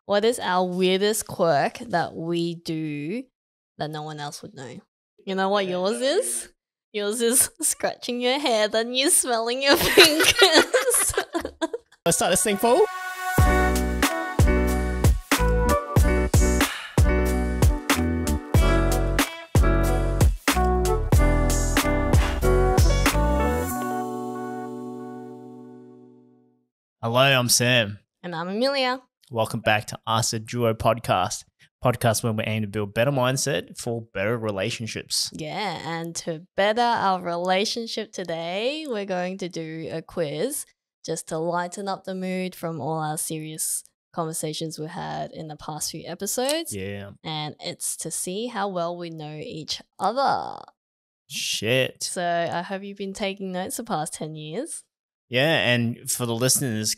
What is our weirdest quirk that we do that no one else would know? You know what yours is? Yours is scratching your hair, then you smelling your fingers. Let's start this thing, Paul. Hello, I'm Sam. And I'm Amelia. Welcome back to Us a Duo podcast where we aim to build better mindset for better relationships. Yeah, and to better our relationship today, we're going to do a quiz just to lighten up the mood from all our serious conversations we had in the past few episodes. Yeah. And it's to see how well we know each other. Shit. So I hope you've been taking notes the past 10 years. Yeah, and for the listeners,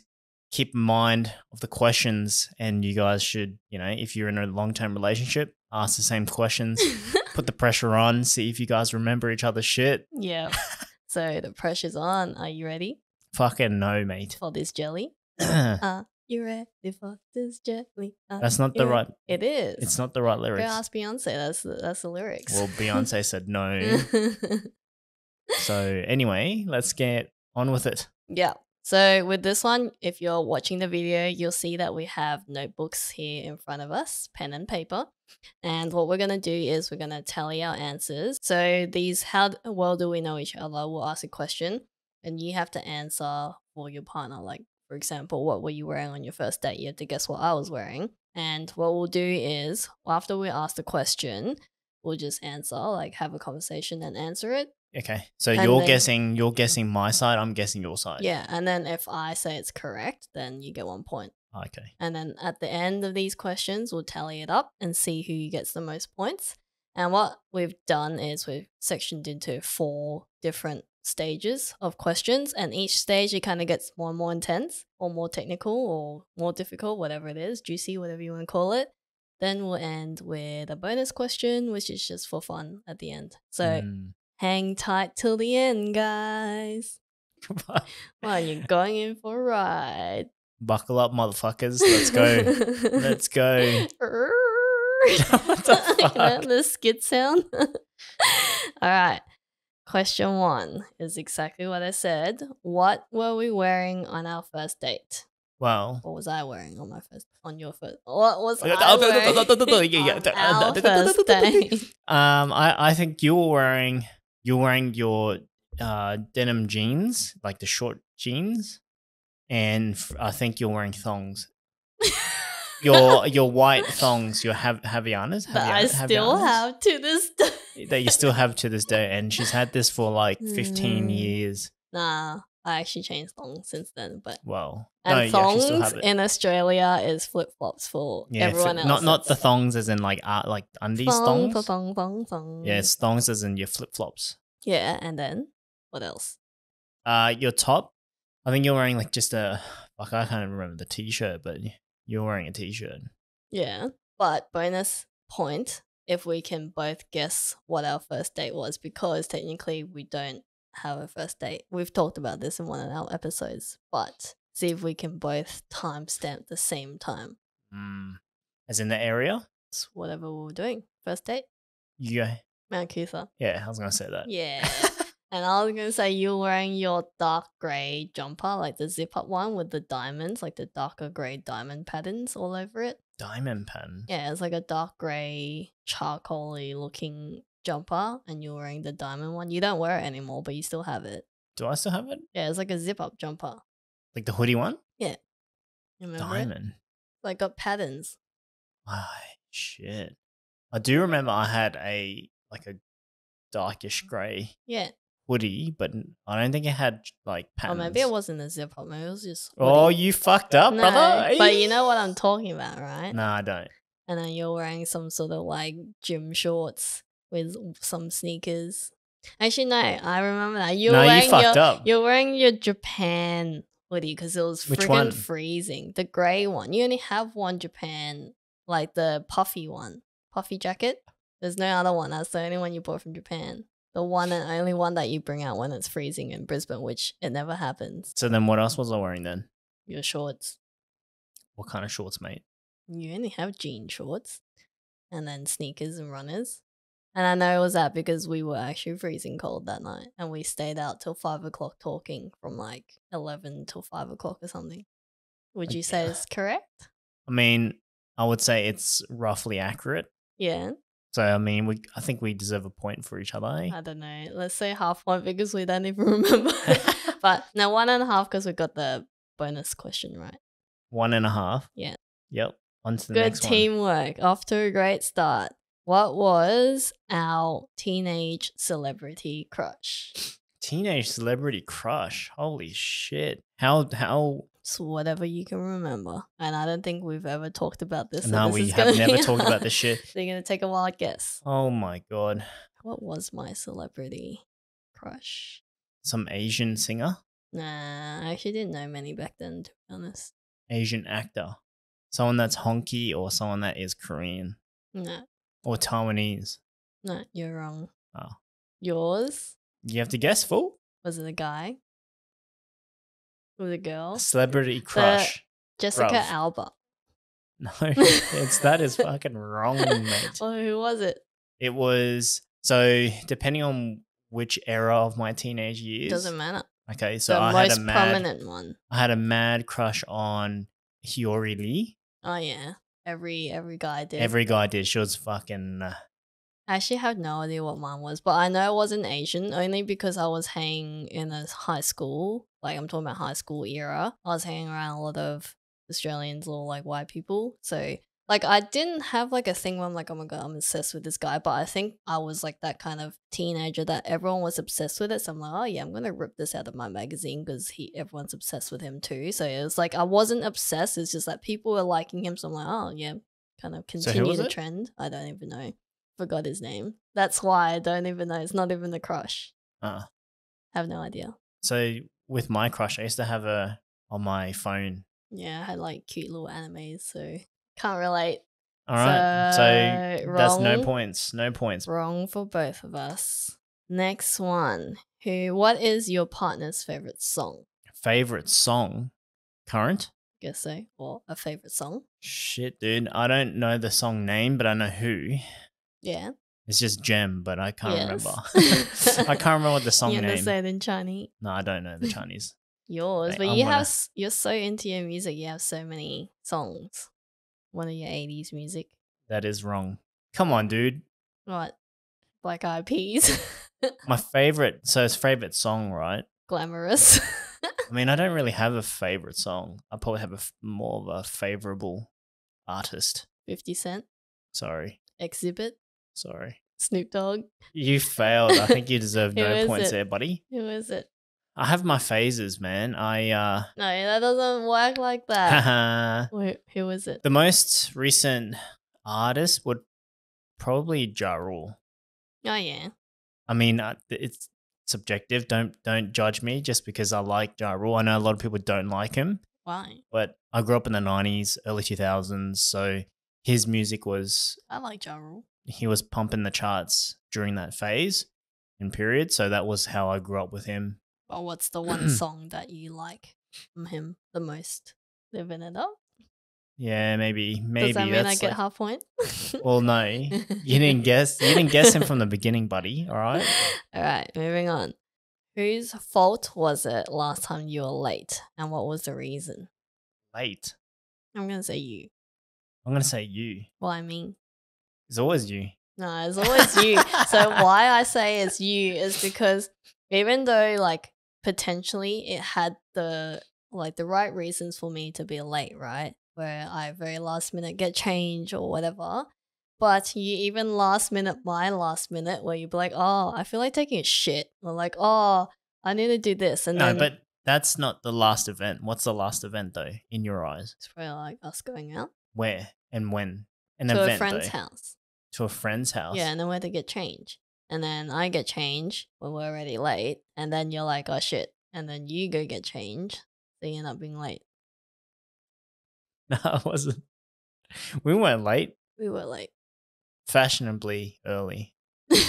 keep in mind of the questions, and you guys should, if you're in a long-term relationship, ask the same questions, put the pressure on, see if you guys remember each other's shit. Yeah. So the pressure's on. Are you ready Fucking no, mate. for this jelly? You ready for this jelly? That's not the right. It is. It's not the right Go lyrics. ask Beyonce. That's the lyrics. Well, Beyonce said no. So anyway, let's get on with it. Yeah. So with this one, if you're watching the video, you'll see that we have notebooks here in front of us, pen and paper. And what we're going to do is we're going to tally our answers. So these, how well do we know each other? We'll ask a question and you have to answer for your partner. Like, for example, what were you wearing on your first date? You have to guess what I was wearing. And what we'll do is after we ask the question, we'll just answer, like have a conversation and answer it. Okay. So And you're then- guessing my side, I'm guessing your side. Yeah. And then if I say it's correct, then you get 1 point. Okay. And then at the end of these questions, we'll tally it up and see who gets the most points. And what we've done is we've sectioned into 4 different stages of questions. And each stage, it kind of gets more and more intense or more technical or more difficult, whatever it is, juicy, whatever you want to call it. Then we'll end with a bonus question, which is just for fun at the end. So hang tight till the end, guys. Well, you're going in for a ride. Buckle up, motherfuckers. Let's go. Let's go. What the fuck? You know, the skid sound. All right. Question 1 is exactly what I said. What were we wearing on our first date? Well, What was I wearing on your first? What was I wearing on our first date? I think you were wearing your denim jeans, like the short jeans, and I think you're wearing thongs. Your white thongs, your Havaianas. That I still Havaianas, have to this day. that you still have to this day, and she's had this for like 15 Mm. years. Nah, I actually changed thongs since then. But Well, and no, you actually still thongs have it. in Australia is flip flops for everyone else. Not the thongs as in like undies thongs. Thong. Yeah, it's thongs as in your flip flops. Yeah, and then what else? Your top, I think you're wearing like just a I can't remember the t-shirt, but you're wearing a t-shirt. Yeah, but bonus point if we can both guess what our first date was, because technically we don't have a first date. We've talked about this in one of our episodes, but see if we can both timestamp the same time. As in the area? It's whatever we were doing. First date, Yeah. Mount Cootha. Yeah, I was gonna say that. Yeah. And I was going to say you were wearing your dark grey jumper, like the zip-up one with the diamonds, like the darker grey diamond patterns all over it. Diamond pen. Yeah, it's like a dark grey, charcoal-y looking jumper, and you're wearing the diamond one. You don't wear it anymore, but you still have it. Do I still have it? Yeah, it's like a zip-up jumper. Like the hoodie one? You remember it? Diamond. Like got patterns. Ah, shit. I do remember I had a darkish grey Yeah. hoodie, but I don't think it had like patterns. Or maybe it wasn't a zip-up. Maybe it was just Oh, hoodie. you fucked up, No, brother. but you know what I'm talking about, right? No, I don't. And then you're wearing some sort of like gym shorts with some sneakers. Actually, no, I remember that. No, you fucked up. You're wearing your Japan hoodie because it was Which one? friggin' freezing. The grey one. You only have one Japan, like the puffy one. Puffy jacket. There's no other one. That's the only one you bought from Japan. The one and only one that you bring out when it's freezing in Brisbane, which it never happens. So then what else was I wearing then? Your shorts. What kind of shorts, mate? You only have jean shorts and then sneakers and runners. And I know it was that because we were actually freezing cold that night and we stayed out till 5 o'clock talking from like 11 till 5 o'clock or something. Would you say it's correct? I mean, I would say it's roughly accurate. Yeah. So, I mean, I think we deserve a point for each other. Eh? I don't know. Let's say half point because we don't even remember. But no, 1.5 because we got the bonus question right. 1.5. Yeah. Yep. On to the Good next one. teamwork. Off to a great start. What was our teenage celebrity crush? Teenage celebrity crush. Holy shit. How So whatever you can remember. And I don't think we've ever talked about this. No, we have never talked about this shit. So you're going to take a wild guess. Oh my god. What was my celebrity crush? Some Asian singer? Nah, I actually didn't know many back then, to be honest. Asian actor. Someone that's honky or someone that is Korean. No. Or Taiwanese. No, you're wrong. Oh. Yours? You have to guess, fool? Was it a guy? Was it a girl? Celebrity crush. Jessica Bruv. Alba. No, that is fucking wrong, mate. Well, who was it? It was, so depending on which era of my teenage years. Doesn't matter. Okay, so The I most had a mad, prominent one. I had a mad crush on Hiyori Lee. Oh yeah, every guy did. Every guy did. She was fucking. I actually have no idea what mine was, but I know it wasn't Asian only because I was hanging in a high school. Like I'm talking about high school era. I was hanging around a lot of Australians or like white people. So like I didn't have like a thing where I'm like, oh my god, I'm obsessed with this guy. But I think I was like that kind of teenager that everyone was obsessed with it. So I'm like, oh yeah, I'm gonna rip this out of my magazine because everyone's obsessed with him too. So it was like I wasn't obsessed. It's just that people were liking him. So I'm like, oh yeah, kind of continue the trend. I don't even know. Forgot his name. That's why I don't even know. It's not even a crush. I have no idea. So with my crush, I used to have her on my phone. Yeah, I had like cute little animes, so can't relate. All right. So that's wrong. no points. No points. Wrong for both of us. Next one. What is your partner's favorite song? Favorite song? Current? Guess so. Or a favorite song? Shit, dude. I don't know the song name, but I know who. Yeah. It's just Gem, but I can't remember. I can't remember what the song name. You say it in Chinese. No, I don't know the Chinese. Yours, but you're so into your music. You have so many songs. One of your 80s music. That is wrong. Come on, dude. What? Black Eyed Peas. My favorite, so it's favorite song, right? Glamorous. I mean, I don't really have a favorite song. I probably have more of a favorable artist. 50 Cent. Sorry. Exhibit. Sorry. Snoop Dogg. You failed. I think you deserve no points there, buddy. Who is it? I have my phases, man. No, that doesn't work like that. Who is it? The most recent artist would probably Ja Rule. Oh yeah. I mean, it's subjective. Don't judge me just because I like Ja Rule. I know a lot of people don't like him. Why? But I grew up in the 90s, early 2000s, so his music was... I like Ja Rule. He was pumping the charts during that phase and period, so that was how I grew up with him. Well, what's the one song that you like from him the most? Living It Up? Yeah, maybe. Does that mean I get half point? Well, no. You didn't guess. You didn't guess him from the beginning, buddy. All right? All right, moving on. Whose fault was it last time you were late? And what was the reason? Late? I'm going to say you. I'm going to say you. Well, I mean... It's always you. No, it's always you. So why I say it's you is because even though like potentially it had the right reasons for me to be late, right? Where I very last minute get change or whatever. But you even my last minute where you'd be like, oh, I feel like taking a shit. Or like, oh, I need to do this. And then, but that's not the last event. What's the last event though, in your eyes? It's probably like us going out. Where and when? To a friend's house. To a friend's house? Yeah, and then we had to get change. And then I get change when we're already late. And then you're like, oh shit. And then you go get change. So you end up being late. No, I wasn't. We weren't late. We were late. Fashionably early.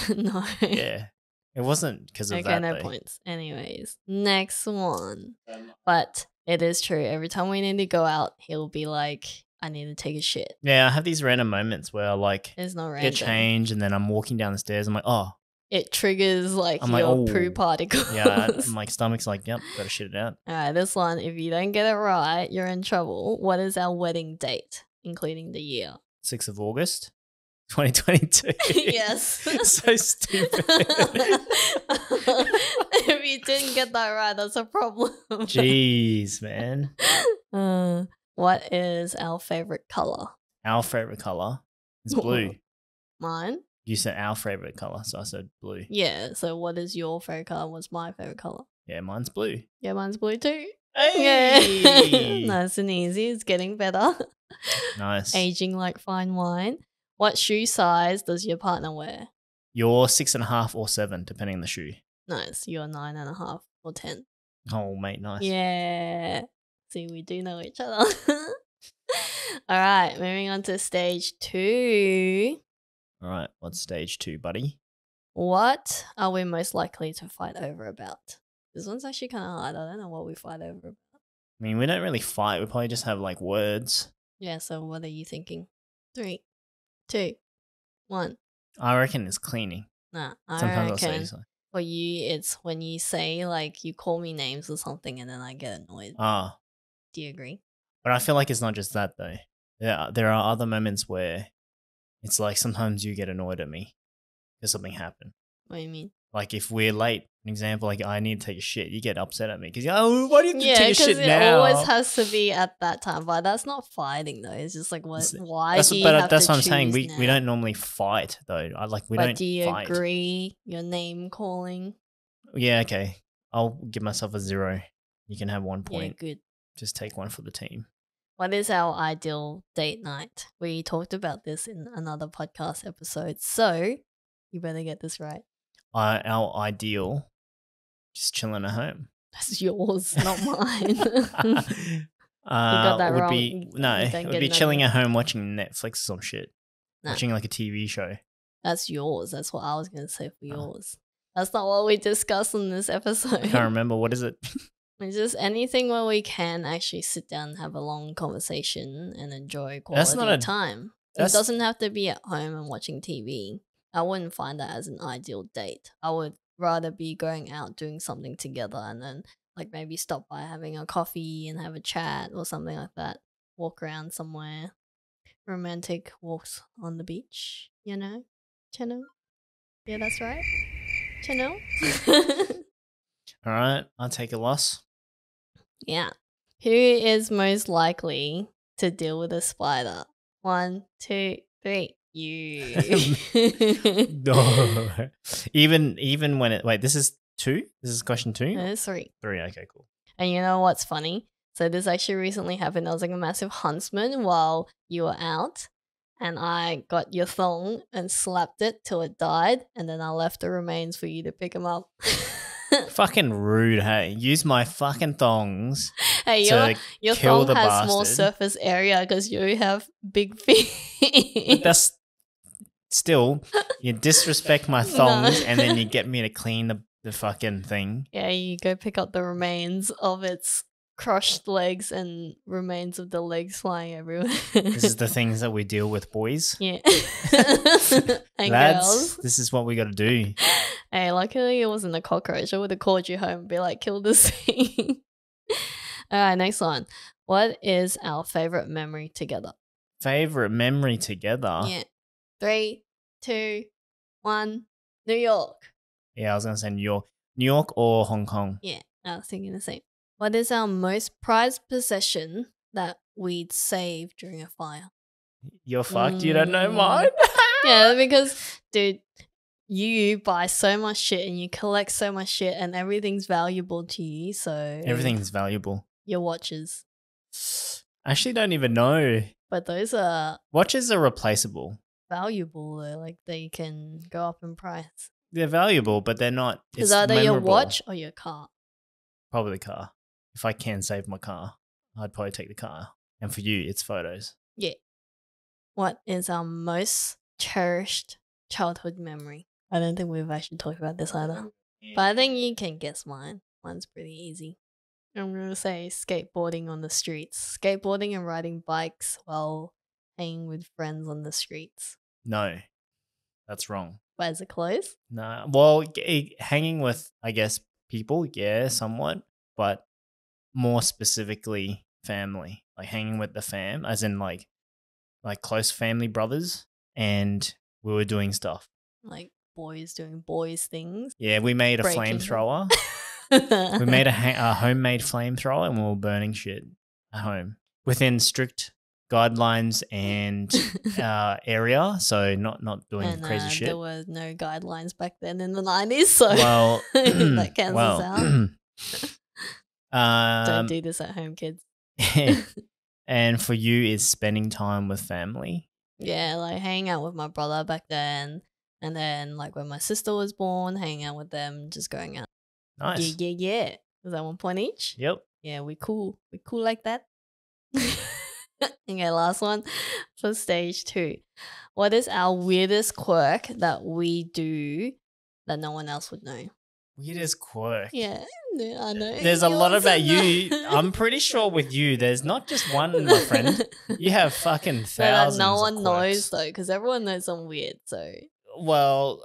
No. Yeah. It wasn't because of that. Okay, no though. points. Anyways, next one. But it is true. Every time we need to go out, he'll be like, I need to take a shit. Yeah, I have these random moments where I like It's not get random. changed and then I'm walking down the stairs. I'm like, oh, It triggers like I'm like, your oh. poo particles. Yeah, and my stomach's like, yep, gotta shit it out. All right, this one, if you don't get it right, you're in trouble. What is our wedding date, including the year? 6th of August, 2022. Yes. So stupid. If you didn't get that right, that's a problem. Jeez, man. What is our favorite color? Our favorite color is blue. Mine? You said our favorite color, so I said blue. Yeah, so what is your favorite color? What's my favorite color? Yeah, mine's blue. Yeah, mine's blue too. Hey! Yeah. Nice and easy. It's getting better. Nice. Aging like fine wine. What shoe size does your partner wear? You're 6.5 or 7, depending on the shoe. Nice. You're 9.5 or 10. Oh, mate, nice. Yeah. See, we do know each other. All right, moving on to stage 2. All right, what's stage 2, buddy? What are we most likely to fight over about? This one's actually kind of hard. I don't know what we fight over about. I mean, we don't really fight. We probably just have like words. Yeah, so what are you thinking? 3, 2, 1. I reckon it's cleaning. Nah, Sometimes I'll say reckon so. for you, it's when you say, like, you call me names or something and then I get annoyed. Ah, Do you agree? but I feel like it's not just that though. Yeah, there are other moments where it's like sometimes you get annoyed at me because something happened. What do you mean? Like if we're late, an example, like I need to take a shit, you get upset at me because oh, why do you have to Yeah, take a because shit it now? always has to be at that time. But that's not fighting though. It's just like, why That's do you but have that's to what I'm saying. choose We now? don't normally fight though. We But don't do you fight. agree? Your name calling? Yeah, okay. I'll give myself a 0. You can have 1 Yeah, point. good. Just take 1 for the team. What is our ideal date night? We talked about this in another podcast episode, so you better get this right. Our ideal, just chilling at home. That's yours, not mine. that would wrong. be no, You it don't would get be another- chilling at home watching Netflix or some shit, Nah. watching like a TV show. That's yours. That's what I was going to say for Oh. yours. That's not what we discussed in this episode. I can't remember what is it. It's just anything where we can actually sit down and have a long conversation and enjoy That's not quality a- time. It that's- doesn't have to be at home and watching TV. I wouldn't find that as an ideal date. I would rather be going out doing something together and then like maybe stop by having a coffee and have a chat or something like that. Walk around somewhere. Romantic walks on the beach, you know? Channel? Yeah, that's right. Channel? All right, I'll take a loss. Yeah. Who is most likely to deal with a spider? 1, 2, 3. You. No. Even when it wait, this is 2? This is question 2? It's 3. 3, okay, cool. And you know what's funny? So this actually recently happened. I was like a massive huntsman while you were out. And I got your thong and slapped it till it died. And then I left the remains for you to pick them up. Fucking rude, hey. Use my fucking thongs Hey, to your kill thong the has more bastard. surface area because you have big feet. But that's still, you disrespect my thongs No. and then you get me to clean the fucking thing. Yeah, you go pick up the remains of its crushed legs and remains of the legs flying everywhere. This is the things that we deal with, boys. Yeah. And Lads, girls. this is what we got to do. Hey, luckily it wasn't a cockroach. I would have called you home and be like, kill this thing. All right, next one. What is our favorite memory together? Favorite memory together? Yeah. 3, 2, 1. New York. Yeah, I was going to say New York. New York or Hong Kong? Yeah, I was thinking the same. What is our most prized possession that we'd save during a fire? You're fucked. You don't know mine? Yeah, because, dude, you buy so much shit and you collect so much shit and everything's valuable to you. So Everything's valuable. your watches, I actually don't even know. but those are Watches are replaceable. valuable though. Like they can go up in price. They're valuable, but they're not. Is It's either your memorable. watch or your car. Probably the car. If I can save my car, I'd probably take the car. And for you, it's photos. Yeah. What is our most cherished childhood memory? I don't think we've actually talked about this either. But I think you can guess mine. Mine's pretty easy. I'm going to say skateboarding on the streets. Skateboarding and riding bikes while hanging with friends on the streets. No, that's wrong. But is it close? No, well, hanging with, I guess, people, yeah, somewhat, but more specifically, family. Like hanging with the fam, as in like close family brothers, and we were doing stuff. Like boys doing boys things. Yeah, we made a Breaking flamethrower. We made a homemade flamethrower, and we were burning shit at home within strict guidelines and area. So not doing and, crazy shit. There were no guidelines back then in the 90s, so Well, that cancels out. Don't do this at home, kids. And for you, is spending time with family. Yeah, like hanging out with my brother back then, and then like when my sister was born, hanging out with them, just going out. Nice. Yeah. Was that 1 point each? Yep. Yeah, we cool. We cool like that. Okay, last one for stage 2. What is our weirdest quirk that we do that no one else would know? Weirdest quirk. Yeah, I know. There's a lot about you. I'm pretty sure with you, there's not just one, my friend. You have fucking thousands. No one of knows quirks. though, because everyone knows I'm weird. So Well,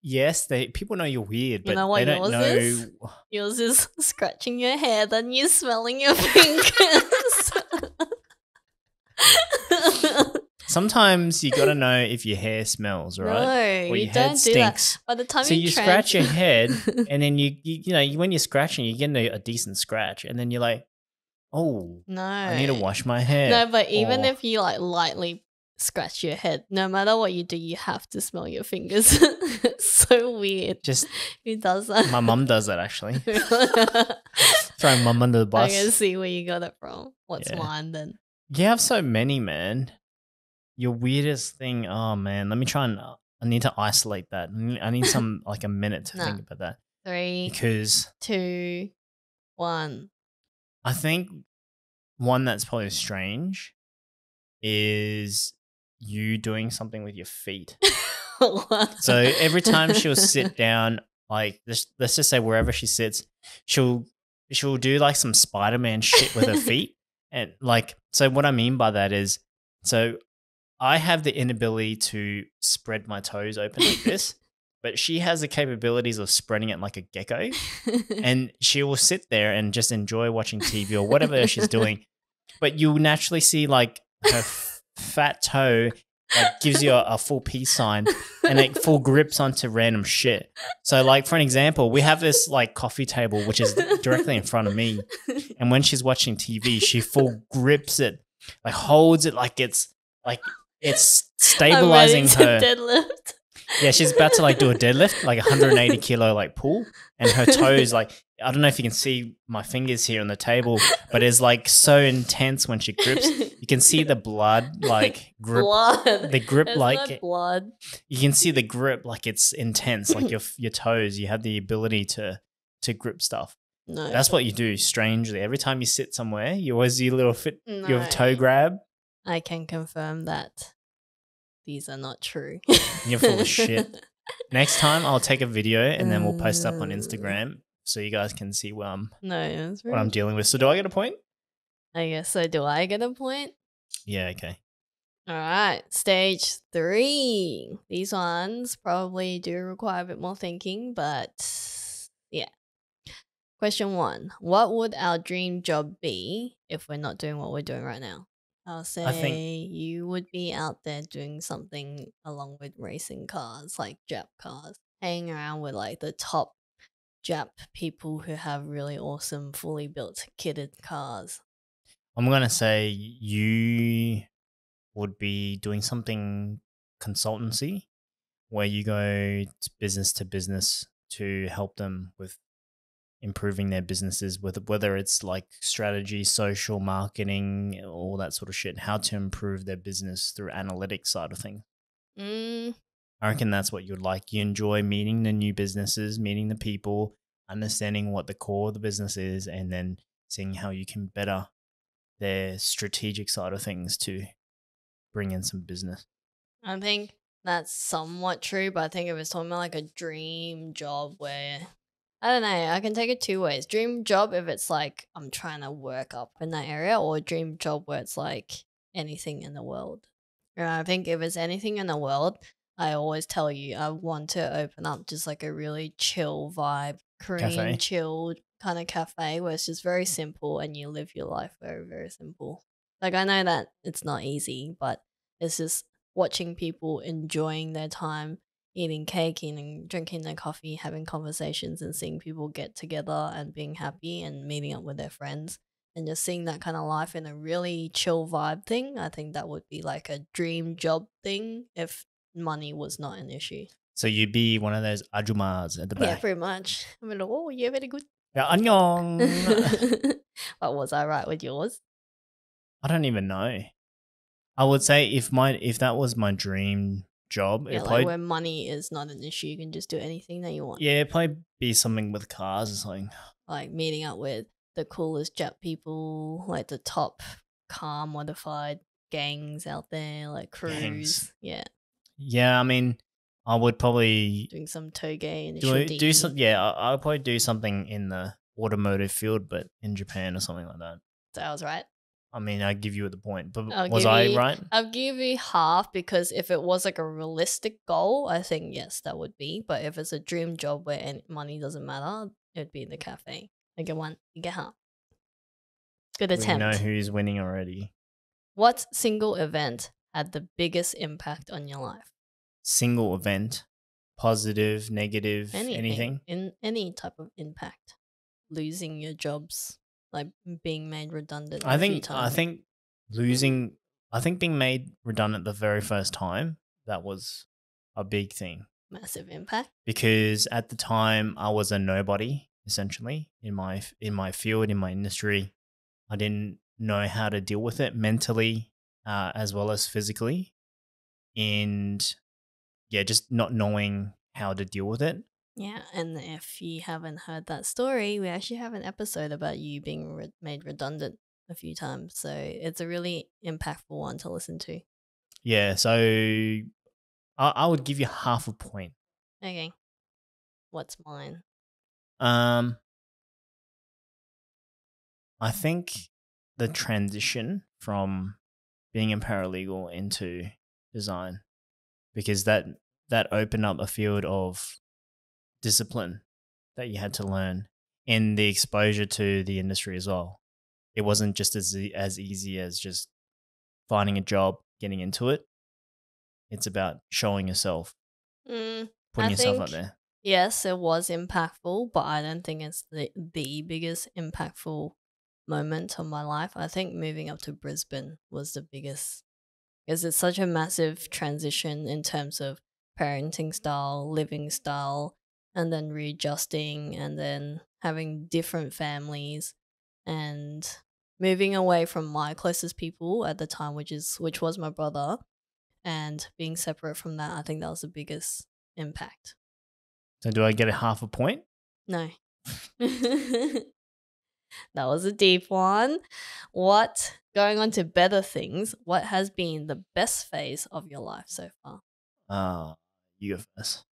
yes, people know you're weird, but you know what they don't know. Is? Yours is scratching your head and you smelling your fingers. Sometimes you gotta know if your hair smells, right? No, or your you head don't do stinks. that. By the time so you scratch your head, and then when you're scratching, you get a decent scratch, and then you're like, oh, no, I need to wash my hair. No, but even if you like lightly scratch your head, no matter what you do, you have to smell your fingers. It's so weird. Just who does that? My mum does that actually. Throwing mum under the bus. I can see where you got it from. What's mine then? You have so many, man. Your weirdest thing. Oh man, let me try and. I need to isolate that. I need some like a minute to think about that. 3, because 2, 1. I think one that's probably strange is you doing something with your feet. So every time she'll sit down, like let's just say wherever she sits, she'll do like some Spider-Man shit with her feet. And like, so what I mean by that is, so I have the inability to spread my toes open like this, but she has the capabilities of spreading it like a gecko. And she will sit there and just enjoy watching TV or whatever she's doing. But you naturally see like her fat toe like gives you a full peace sign and it full grips onto random shit. So like, for an example, we have this like coffee table, which is directly in front of me. And when she's watching TV, she full grips it, like holds it like it's stabilizing her. Deadlift. Yeah, she's about to like do a deadlift, like 180 kilo like pull, and her toes like, I don't know if you can see my fingers here on the table, but it's like so intense when she grips. You can see the blood like grip. Blood. The grip. There's like no blood. You can see the grip like it's intense, like your toes. You have the ability to grip stuff. No. That's what you do. Strangely, every time you sit somewhere, you always do your little your toe grab. I can confirm that these are not true. You're full of shit. Next time I'll take a video and then we'll post it up on Instagram so you guys can see what I'm dealing with. So do I get a point? I guess so. Do I get a point? Yeah, okay. All right. Stage 3. These ones probably do require a bit more thinking, but yeah. Question 1. What would our dream job be if we're not doing what we're doing right now? I'll say you would be out there doing something along with racing cars, like Jap cars, hanging around with like the top Jap people who have really awesome, fully built, kitted cars. I'm going to say you would be doing something consultancy where you go to business to help them with improving their businesses, whether it's like strategy, social marketing, all that sort of shit, how to improve their business through analytics side of things. I reckon that's what you'd like. You enjoy meeting the new businesses, meeting the people, understanding what the core of the business is, and then seeing how you can better their strategic side of things to bring in some business. I think that's somewhat true, but I think if it's talking about like a dream job where I don't know. I can take it two ways. Dream job if it's like I'm trying to work up in that area, or dream job where it's like anything in the world. And I think if it's anything in the world, I always tell you I want to open up just like a really chill vibe, Korean Cafe. chilled kind of cafe where it's just very simple and you live your life very, very simple. Like I know that it's not easy, but it's just watching people enjoying their time eating cake, eating, drinking their coffee, having conversations, and seeing people get together and being happy and meeting up with their friends and just seeing that kind of life in a really chill vibe thing. I think that would be like a dream job thing if money was not an issue. So you'd be one of those ajumas at the Yeah, back. pretty much. I'm like, oh, yeah, very good. Yeah, annyeong. But was I right with yours? I don't even know. I would say if that was my dream job, Yeah, it like probably where money is not an issue, you can just do anything that you want. it'd probably be something with cars or something. Like meeting up with the coolest Jap people, like the top car modified gangs out there, like crews. Gangs. Yeah, Yeah, I mean, I would probably doing some toge and do some. Yeah, I'll probably do something in the automotive field, but in Japan or something like that. So I was right. I mean, I give you the point, but I'll was give I you, right? I'll give you half because if it was like a realistic goal, I think yes, that would be. But if it's a dream job where money doesn't matter, it'd be the cafe. I get one, you get half. Good We attempt. know who's winning already. What single event had the biggest impact on your life? Single event, positive, negative, anything. In any type of impact. Losing your jobs, like being made redundant a few times. I think losing. I think being made redundant the very first time, that was a big thing. Massive impact. Because at the time I was a nobody essentially in my field, in my industry. I didn't know how to deal with it mentally as well as physically, and yeah, just not knowing how to deal with it. Yeah, and if you haven't heard that story, we actually have an episode about you being made redundant a few times. So it's a really impactful one to listen to. Yeah, so I would give you half a point. Okay. What's mine? I think the transition from being a paralegal into design, because that opened up a field of discipline that you had to learn, and the exposure to the industry as well. It wasn't just as easy as just finding a job, getting into it. It's about showing yourself, putting I yourself think, out there. yes, it was impactful, but I don't think it's the biggest impactful moment of my life. I think moving up to Brisbane was the biggest because it's such a massive transition in terms of parenting style, living style, and then readjusting and then having different families and moving away from my closest people at the time, which was my brother, and being separate from that. I think that was the biggest impact. So do I get a half a point? No. That was a deep one. Going on to better things, what has been the best phase of your life so far? You go first.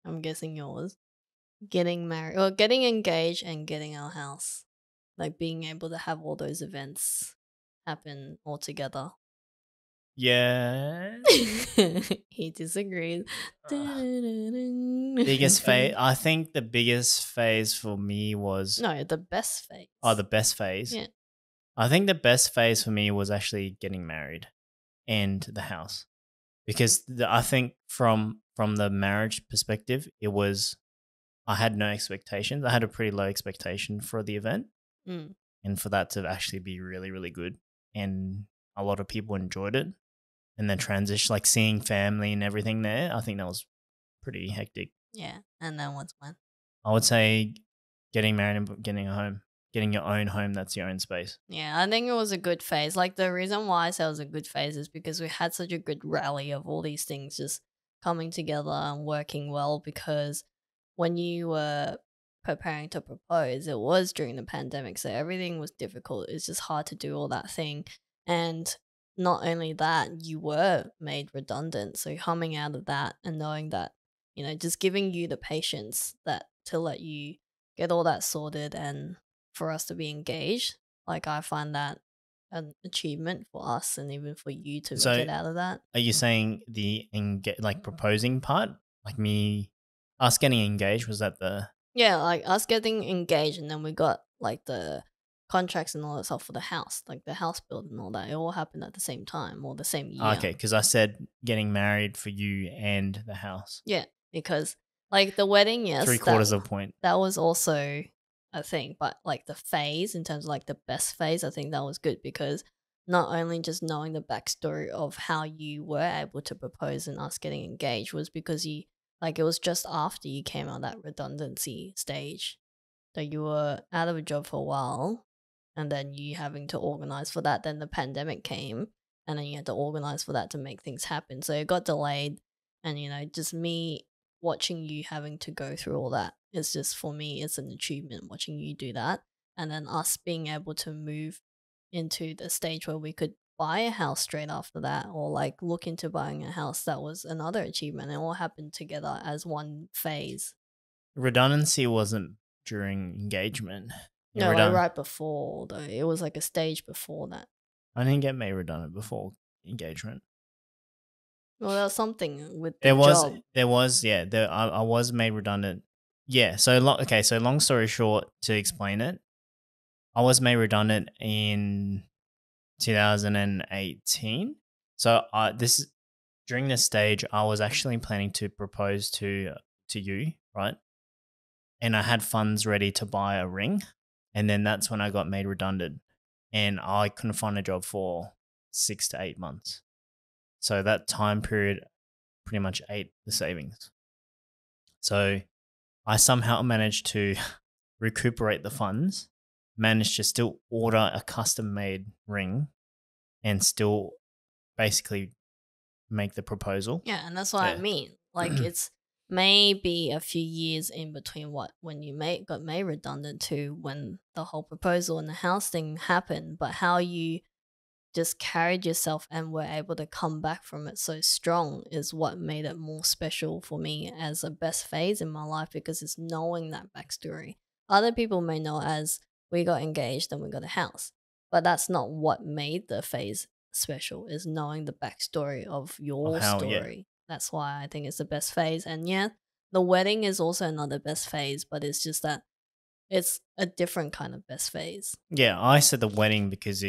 I'm guessing yours. Getting married, or getting engaged and getting our house. Like being able to have all those events happen all together. Yeah. He disagrees. Biggest phase. I think the biggest phase for me was No, the best phase. Oh, the best phase. Yeah. I think the best phase for me was actually getting married and the house, because I think from the marriage perspective, it was I had no expectations. I had a pretty low expectation for the event, and for that to actually be really, really good, and a lot of people enjoyed it. And then transition, like seeing family and everything there, I think that was pretty hectic. Yeah, and then what's one? I would say getting married and getting a home, getting your own home that's your own space. Yeah, I think it was a good phase. Like the reason why I say it was a good phase is because we had such a good rally of all these things just coming together and working well. Because when you were preparing to propose, it was during the pandemic, so everything was difficult. It's just hard to do all that thing. And not only that, you were made redundant. So coming out of that and knowing that, just giving you the patience that to let you get all that sorted and for us to be engaged. Like I find that an achievement for us and even for you to So get out of that. are you saying the like proposing part, like us getting engaged, was that the Yeah, like us getting engaged and then we got like the contracts and all that stuff for the house, like the house build and all that. It all happened at the same time or the same year. okay? Because I said getting married for you and the house. Yeah, because like the wedding, yes, Three quarters of a point. that was also a thing, but like the phase in terms of like the best phase, I think that was good because not only just knowing the backstory of how you were able to propose and us getting engaged was because you like it was just after you came out of that redundancy stage that you were out of a job for a while and then you having to organize for that. Then the pandemic came and then you had to organize for that to make things happen. So it got delayed. And, just me watching you having to go through all that is just for me, it's an achievement watching you do that. And then us being able to move into the stage where we could buy a house straight after that or like look into buying a house, that was another achievement. It all happened together as one phase. Redundancy wasn't during engagement. Yeah, No, like right before though. It was like a stage before that. I didn't get made redundant before engagement. Well, there was something with the There was, job. yeah. I was made redundant. Yeah. So okay. So long story short, to explain it, I was made redundant in 2018. So during this stage, I was actually planning to propose to you, right? And I had funds ready to buy a ring, and then that's when I got made redundant, and I couldn't find a job for 6 to 8 months. So that time period pretty much ate the savings. So I somehow managed to recuperate the funds, managed to still order a custom made ring, and still basically make the proposal. Yeah, and that's what I mean. Like it's maybe a few years in between when you got made redundant to when the whole proposal and the house thing happened, but how you just carried yourself and were able to come back from it so strong is what made it more special for me as a best phase in my life because it's knowing that backstory. Other people may know as we got engaged and we got a house, but that's not what made the phase special, is knowing the backstory of your story. That's why I think it's the best phase. And yeah, the wedding is also another best phase, but it's just that it's a different kind of best phase. Yeah, I said the wedding because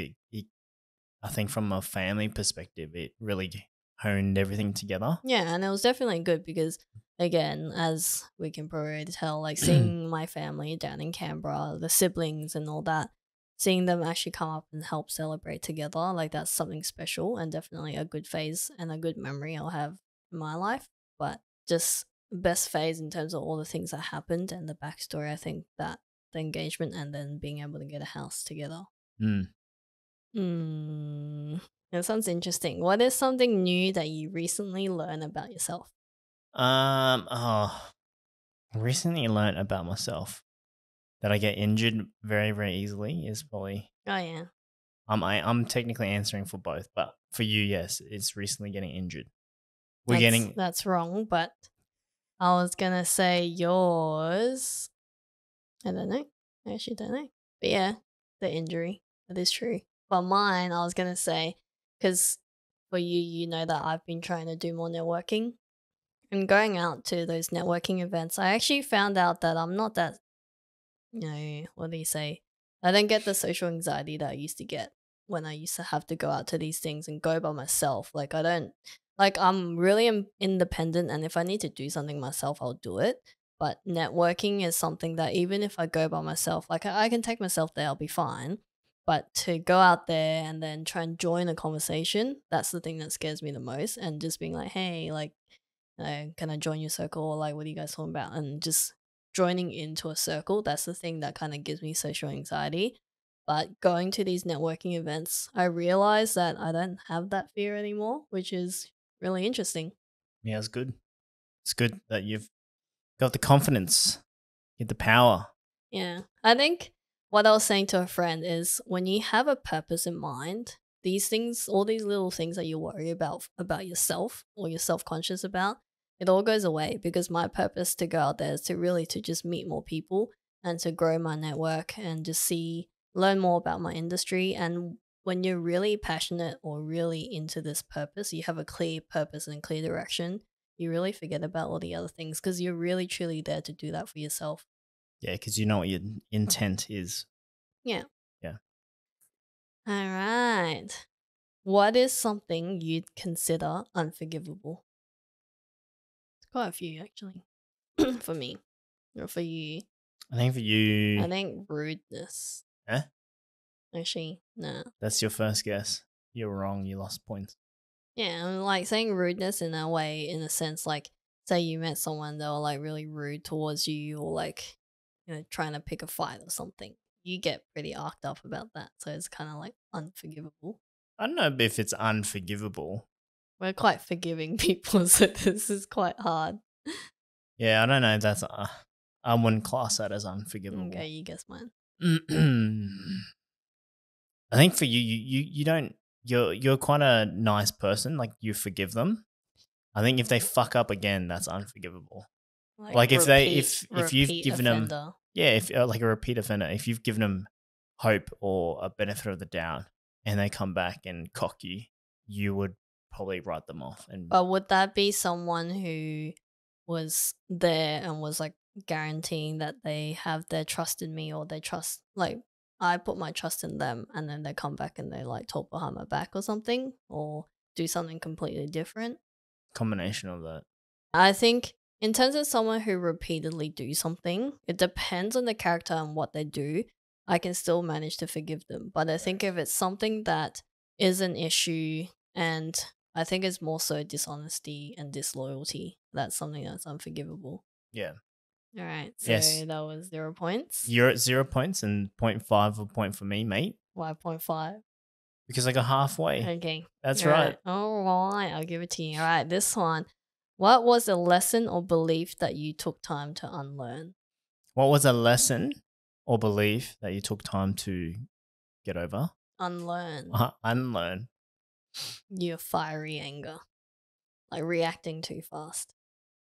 I think from a family perspective, it really honed everything together. Yeah, and it was definitely good because, again, as we can probably tell, like seeing my family down in Canberra, the siblings and all that, seeing them actually come up and help celebrate together, like that's something special and definitely a good phase and a good memory I'll have in my life. But just best phase in terms of all the things that happened and the backstory, I think that the engagement and then being able to get a house together. Mm. That sounds interesting. What is something new that you recently learned about yourself? I recently learned about myself that I get injured very, very easily is probably. Oh yeah. I'm technically answering for both, but for you, yes, it's recently getting injured. That's wrong, but I was gonna say yours. I don't know. I actually don't know. But yeah, the injury. That is true. But mine, I was gonna say, because for you, you know that I've been trying to do more networking. And going out to those networking events, I actually found out that I'm not that, what do you say? I don't get the social anxiety that I used to get when I used to have to go out to these things and go by myself. Like, I don't, like, I'm really independent, and if I need to do something myself, I'll do it. But networking is something that even if I go by myself, like, I can take myself there, I'll be fine. But to go out there and then try and join a conversation, that's the thing that scares me the most. And just being like, hey, like, can I join your circle? Or like, what are you guys talking about? And just joining into a circle, that's the thing that kind of gives me social anxiety. But going to these networking events, I realize that I don't have that fear anymore, which is really interesting. Yeah, it's good. It's good that you've got the confidence, get the power. Yeah. I think what I was saying to a friend is when you have a purpose in mind, these things, all these little things that you worry about yourself or you're self-conscious about, it all goes away because my purpose to go out there is to really to just meet more people and to grow my network and just learn more about my industry. And when you're really passionate or really into this purpose, you have a clear purpose and clear direction, you really forget about all the other things because you're really truly there to do that for yourself. Yeah, because you know what your intent is. Yeah. Yeah. All right. What is something you'd consider unforgivable? It's quite a few, actually, for me. Or for you. I think for you. I think rudeness. Eh? Actually, nah. That's your first guess. You're wrong. You lost points. Yeah, I'm like saying rudeness in a way, in a sense, like, say you met someone that were like really rude towards you or like, trying to pick a fight or something. You get pretty arced up about that. So it's kind of like unforgivable. I don't know if it's unforgivable. We're quite forgiving people, so this is quite hard. Yeah, I don't know. That's I wouldn't class that as unforgivable. Okay, you guess mine. I think for you don't. You're quite a nice person. Like you forgive them. I think if they fuck up again, that's unforgivable. Like if you've given offender. them, yeah, if like a repeat offender, if you've given them hope or a benefit of the doubt, and they come back and cock you, you would probably write them off. But would that be someone who was there and was like guaranteeing that they have their trust in me, or they trust, like, I put my trust in them and then they come back and they like talk behind my back or something, or do something completely different? Combination of that. I think in terms of someone who repeatedly do something, it depends on the character and what they do. I can still manage to forgive them. But I think if it's something that is an issue, and I think it's more so dishonesty and disloyalty, that's something that's unforgivable. Yeah. All right. So Yes. that was 0 points. You're at 0 points and 0.5 of a point for me, mate. Why 0.5? Because I got halfway. Okay. That's All right. All right. I'll give it to you. All right. This one. What was a lesson or belief that you took time to unlearn? What was a lesson or belief that you took time to get over? Unlearn. Unlearn. Your fiery anger. Like reacting too fast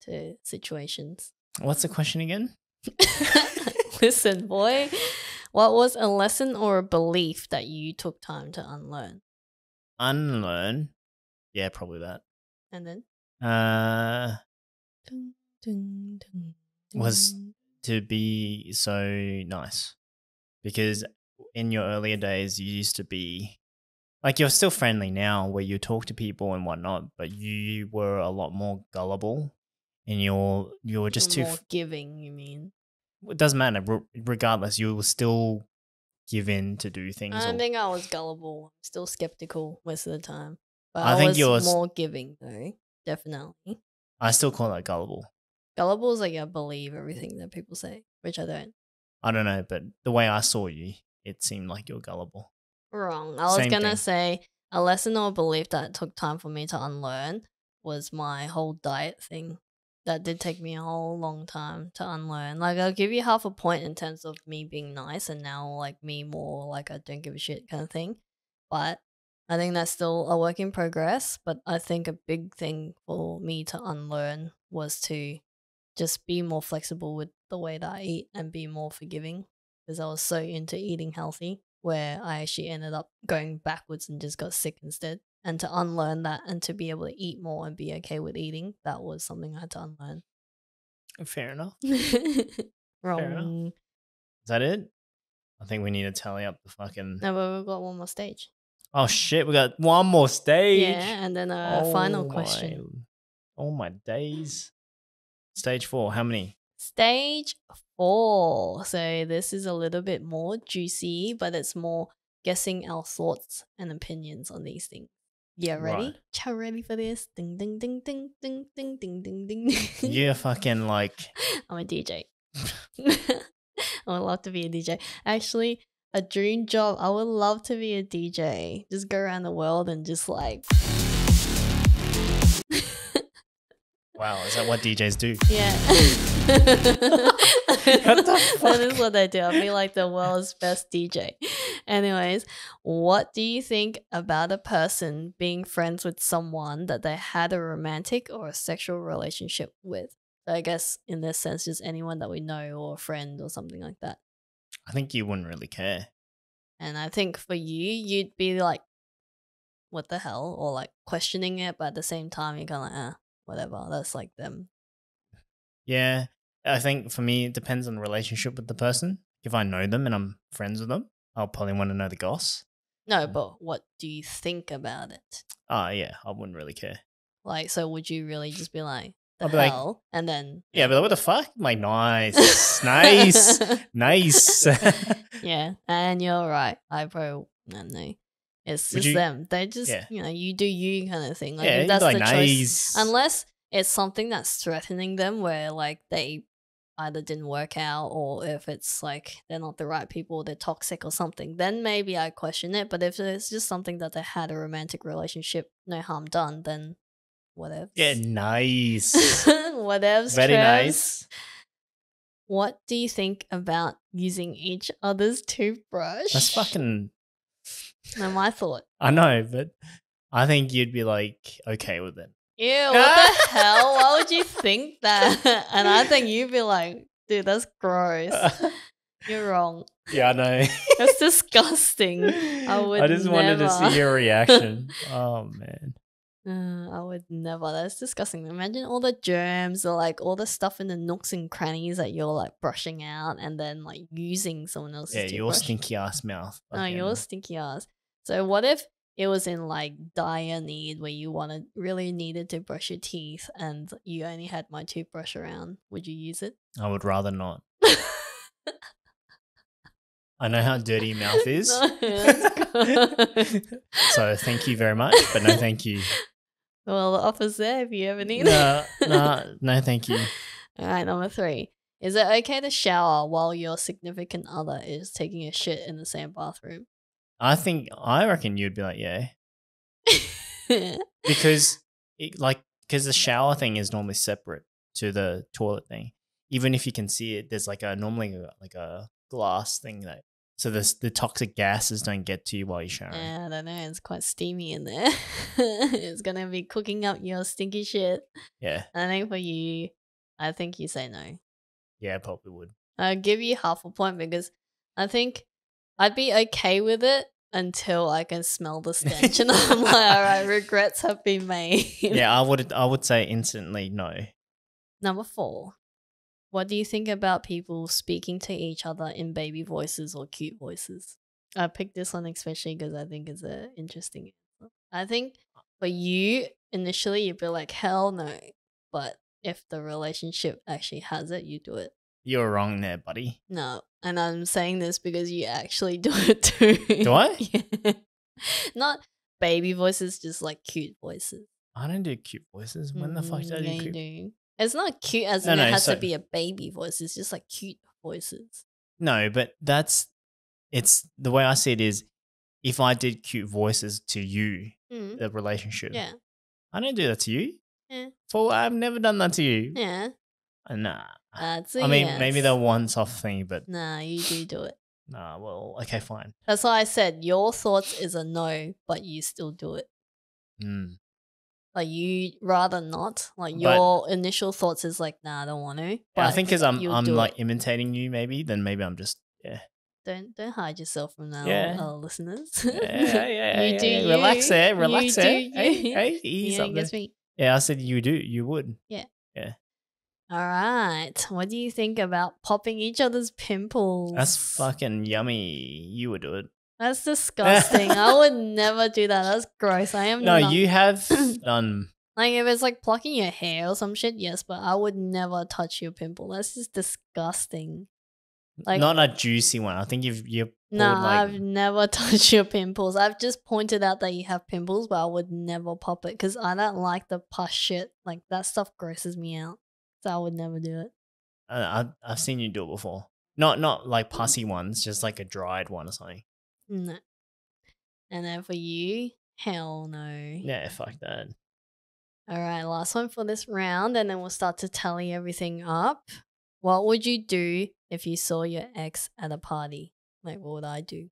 to situations. What's the question again? Listen, boy. What was a lesson or a belief that you took time to unlearn? Unlearn. Yeah, probably that. And then? Was Was to be so nice. Because in your earlier days, you used to be like, you're still friendly now where you talk to people and whatnot, but you were a lot more gullible and you were just too more giving, you mean? It doesn't matter. Regardless, you will still give in to do things. I don't think I was gullible. I'm still skeptical most of the time. But I think was more giving, though. Definitely. I still call that gullible. Gullible is like I believe everything that people say, which I don't. I don't know, but the way I saw you, it seemed like you're gullible. Wrong. I was going to say a lesson or belief that took time for me to unlearn was my whole diet thing. That did take me a whole long time to unlearn. Like, I'll give you half a point in terms of me being nice and now, like, me more like I don't give a shit kind of thing. But I think that's still a work in progress. But I think a big thing for me to unlearn was to just be more flexible with the way that I eat and be more forgiving, because I was so into eating healthy where I actually ended up going backwards and just got sick instead. And to unlearn that and to be able to eat more and be okay with eating, that was something I had to unlearn. Fair enough. Wrong. Fair enough. Is that it? I think we need to tally up the fucking... No, but we've got one more stage. Oh, shit. We got one more stage. Yeah, and then a final question. Oh, my days. Stage 4. How many? Stage 4. So this is a little bit more juicy, but it's more guessing our thoughts and opinions on these things. Yeah, ready? Right. Chow, ready for this? Ding, ding, ding, ding, ding, ding, ding, ding, ding. You're fucking like... I'm a DJ. I would love to be a DJ. Actually, a dream job. I would love to be a DJ. Just go around the world and just like... Wow, is that what DJs do? Yeah. What the fuck? That is what they do. I'll be like the world's best DJ. Anyways, what do you think about a person being friends with someone that they had a romantic or a sexual relationship with? So I guess in this sense, just anyone that we know or a friend or something like that. I think you wouldn't really care. And I think for you, you'd be like, what the hell? Or like questioning it, but at the same time, you're kind of like, whatever. That's like them. Yeah. I think for me, it depends on the relationship with the person. If I know them and I'm friends with them, I'll probably want to know the goss. No, but what do you think about it? Yeah, I wouldn't really care. Like, so would you really just be like, the I'll be like, hell? And then. Yeah, but what the fuck? I'm like, nice, nice. Yeah, and you're right. I probably, I don't know. It's Would just you- them. They just, Yeah. you do you kind of thing. Like, Yeah, if you'd that's be the like, choice. nice. Unless it's something that's threatening them where, like, they either didn't work out or if it's like they're not the right people, they're toxic or something, then maybe I question it. But if it's just something that they had a romantic relationship, no harm done, then whatever. Yeah, nice. Whatevs, Very Trevs. nice. What do you think about using each other's toothbrush? That's fucking. No, my thought. I know, but I think you'd be like okay with it. Ew, what the hell? Why would you think that? And I think you'd be like, dude, that's gross. You're wrong. Yeah, I know. That's disgusting. I just wanted to see your reaction. Oh man. I would never. That's disgusting. Imagine all the germs or like all the stuff in the nooks and crannies that you're like brushing out and then like using someone else's Yeah, toothbrush. your stinky ass mouth. No, Fucking- your stinky ass. So what if it was in like dire need where you really needed to brush your teeth and you only had my toothbrush around? Would you use it? I would rather not. I know how dirty your mouth is. So thank you very much, but no thank you. Well, the offer's there if you ever need it. No, thank you. All right, number 3. Is it okay to shower while your significant other is taking a shit in the same bathroom? I reckon you'd be like, yeah. Because the shower thing is normally separate to the toilet thing. Even if you can see it, there's normally a glass thing that so the toxic gases don't get to you while you're showering. Yeah, I don't know. It's quite steamy in there. It's gonna be cooking up your stinky shit. Yeah. I think for you, I think you say no. Yeah, I probably would. I'll give you half a point because I think I'd be okay with it until I can smell the stench and I'm like, all right, regrets have been made. Yeah, I would say instantly no. Number 4. What do you think about people speaking to each other in baby voices or cute voices? I picked this one especially because I think it's an interesting answer. I think for you, initially, you'd be like, hell no. But if the relationship actually has it, you do it. You're wrong there, buddy. No. And I'm saying this because you actually do it too. Do I? Yeah. Not baby voices, just like cute voices. I don't do cute voices. When the fuck did I do Yeah, cute? you do. It's not cute as No, in it no, has so- to be a baby voice. It's just like cute voices. No, but it's the way I see it is if I did cute voices to you, Mm. the relationship. Yeah. I don't do that to you. Yeah. I've never done that to you. Yeah. Nah. That's a I mean, yes. maybe the once-off thing, but Nah, you do it. nah. Well, okay, fine. That's why I said your thoughts is a no, but you still do it. Mm. Like you rather not. Like But- your initial thoughts is like, nah, I don't want to. Yeah, But I think because I'm you'll do like it. imitating you, then maybe I'm just Don't hide yourself from our Yeah. listeners. yeah. You do you. Relax there, relax You there. do Hey, you. hey, ease Yeah, up guess there. me. Yeah, I said you would. All right. What do you think about popping each other's pimples? That's fucking yummy. You would do it. That's disgusting. I would never do that. That's gross. I am No, not. you have done. Like if it's like plucking your hair or some shit, yes, but I would never touch your pimple. That's just disgusting. Like Not a juicy one. I think you pulled nah, like I've never touched your pimples. I've just pointed out that you have pimples, but I would never pop it because I don't like the pus shit. Like that stuff grosses me out, so I would never do it. I've seen you do it before. Not like pussy ones, just like a dried one or something. No. And then for you, hell no. Yeah, fuck that. All right, last one for this round, and then we'll start to tally everything up. What would you do if you saw your ex at a party? Like, what would I do?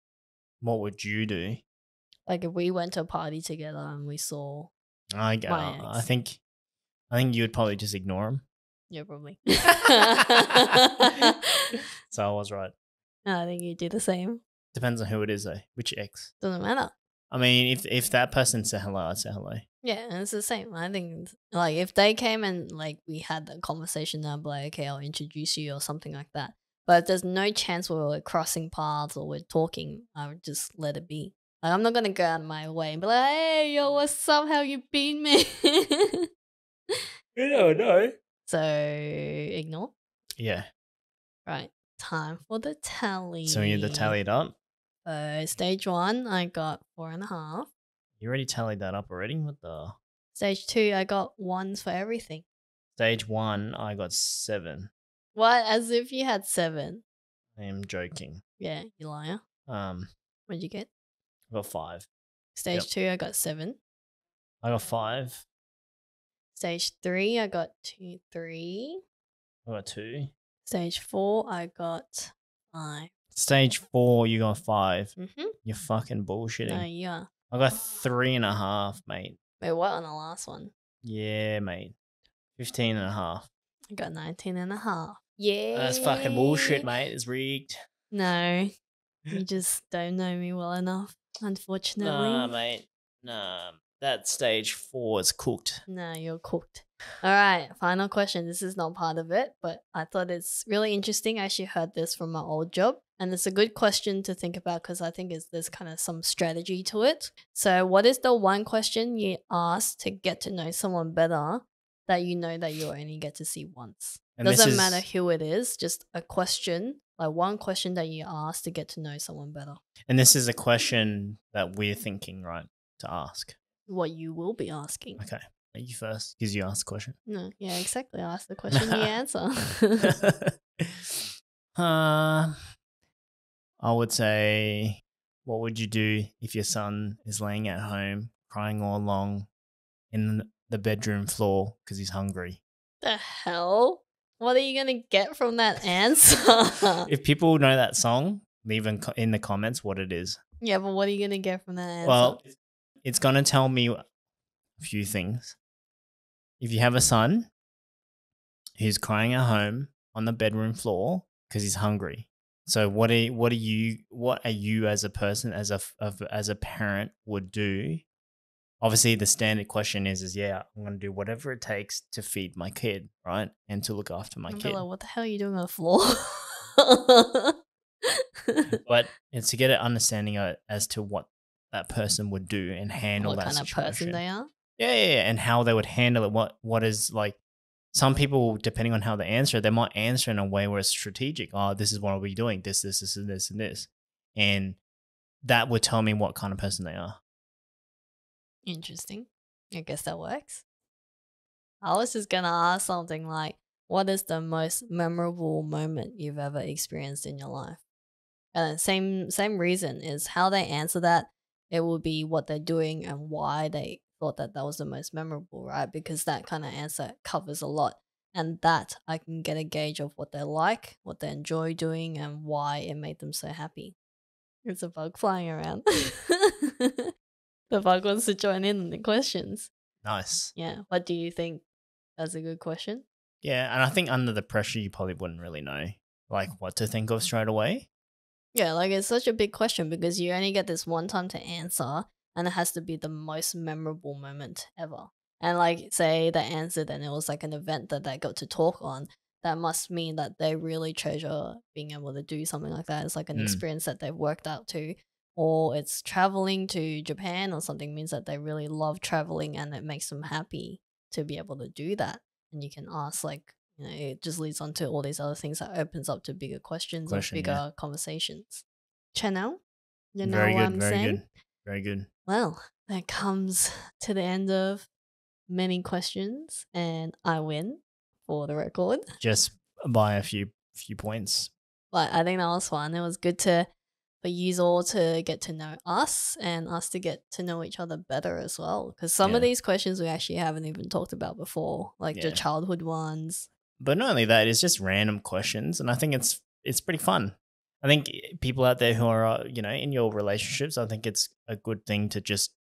What would you do? Like, if we went to a party together and we saw I My ex. think you would probably just ignore him. Yeah, probably. So I was right. I think you do the same. Depends on who it is though. Which ex? Doesn't matter. I mean, if that person said hello, I'd say hello. Yeah, and it's the same. I think like if they came and like we had that conversation, I'd be like, okay, I'll introduce you or something like that. But if there's no chance where we're crossing paths or we're talking, I would just let it be. Like I'm not gonna go out of my way and be like, hey, yo, what's up? How you been, man? You never know. So ignore. Yeah. Right. Time for the tally. So we need to tally it up. Stage 1, I got 4.5. You already tallied that up already? What the? Stage 2, I got 1s for everything. Stage 1, I got 7. What? As if you had 7. I am joking. Yeah, you liar. What'd you get? I got 5. Stage 2, I got 7. I got 5. Stage 3, I got 3. I got 2. Stage 4, I got 5. Stage 4, you got 5. Mm-hmm. You're fucking bullshitting. No, yeah. I got 3.5, mate. Wait, what on the last one? Yeah, mate. 15.5. I got 19.5. Yeah. That's fucking bullshit, mate. It's rigged. No, you just don't know me well enough, unfortunately. Nah, mate. Nah. That stage 4 is cooked. No, you're cooked. All right, final question. This is not part of it, but I thought it's really interesting. I actually heard this from my old job, and it's a good question to think about because I think there's kind of some strategy to it. So, what is the one question you ask to get to know someone better that you know that you only get to see once? And Doesn't matter who it is, just a question, like one question that you ask to get to know someone better. And this is a question that we're thinking, right, to ask. What you will be asking. Okay. You first, because you asked the question. No, yeah, exactly. I ask the question, you answer. I would say, what would you do if your son is laying at home crying all along in the bedroom floor because he's hungry? The hell? What are you gonna get from that answer? If people know that song, leave in the comments what it is. Yeah, but what are you gonna get from that answer? Well, it's gonna tell me a few things. If you have a son who's crying at home on the bedroom floor because he's hungry, so what are you as a person, as a parent would do? Obviously, the standard question is yeah, I'm gonna do whatever it takes to feed my kid, right, and to look after my kid. Like, what the hell are you doing on the floor? But it's to get an understanding as to what that person would do and handle that situation. What kind of person they are? Yeah, and how they would handle it. What is like? Some people, depending on how they answer, they might answer in a way where it's strategic. Oh, this is what we're doing. This, and this, and that would tell me what kind of person they are. Interesting. I guess that works. I was just gonna ask something like, "What is the most memorable moment you've ever experienced in your life?" And same reason is how they answer that. It will be what they're doing and why they thought that was the most memorable, right? Because that kind of answer covers a lot, and that I can get a gauge of what they like, what they enjoy doing, and why it made them so happy. There's a bug flying around. The bug wants to join in the questions. Nice. Yeah. What do you think? That's a good question. Yeah, and I think under the pressure, you probably wouldn't really know like what to think of straight away. Yeah, like it's such a big question because you only get this one time to answer, and it has to be the most memorable moment ever. And like, say they answered and it was like an event that they got to talk on, that must mean that they really treasure being able to do something like that. It's like an experience that they've worked out to, or it's traveling to Japan or something, means that they really love traveling and it makes them happy to be able to do that. And you can ask like, it just leads on to all these other things that opens up to bigger questions or bigger conversations. Channel? You know very what good, I'm very saying? good. Very good. Well, that comes to the end of many questions, and I win for the record. Just by a few points. But I think that was fun. It was good for you all to get to know us and us to get to know each other better as well. Because some of these questions we actually haven't even talked about before, like the childhood ones. But not only that, it's just random questions, and I think it's pretty fun. I think people out there who are in your relationships, I think it's a good thing to just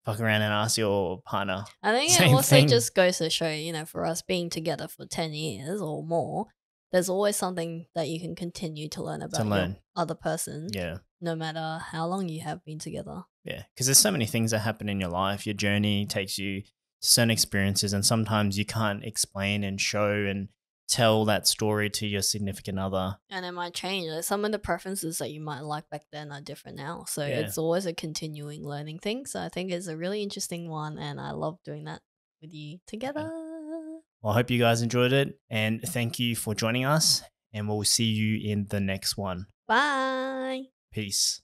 fuck around and ask your partner. I think it Same also thing. just goes to show, you know, for us being together for 10 years or more, there's always something that you can continue to learn about your learn. other person, Yeah. no matter how long you have been together. Yeah. Because there's so many things that happen in your life. Your journey takes you to certain experiences, and sometimes you can't explain and show and tell that story to your significant other. And it might change. Like some of the preferences that you might like back then are different now. So Yeah. it's always a continuing learning thing. So I think it's a really interesting one. And I love doing that with you together. Well, I hope you guys enjoyed it. And thank you for joining us. And we'll see you in the next one. Bye. Peace.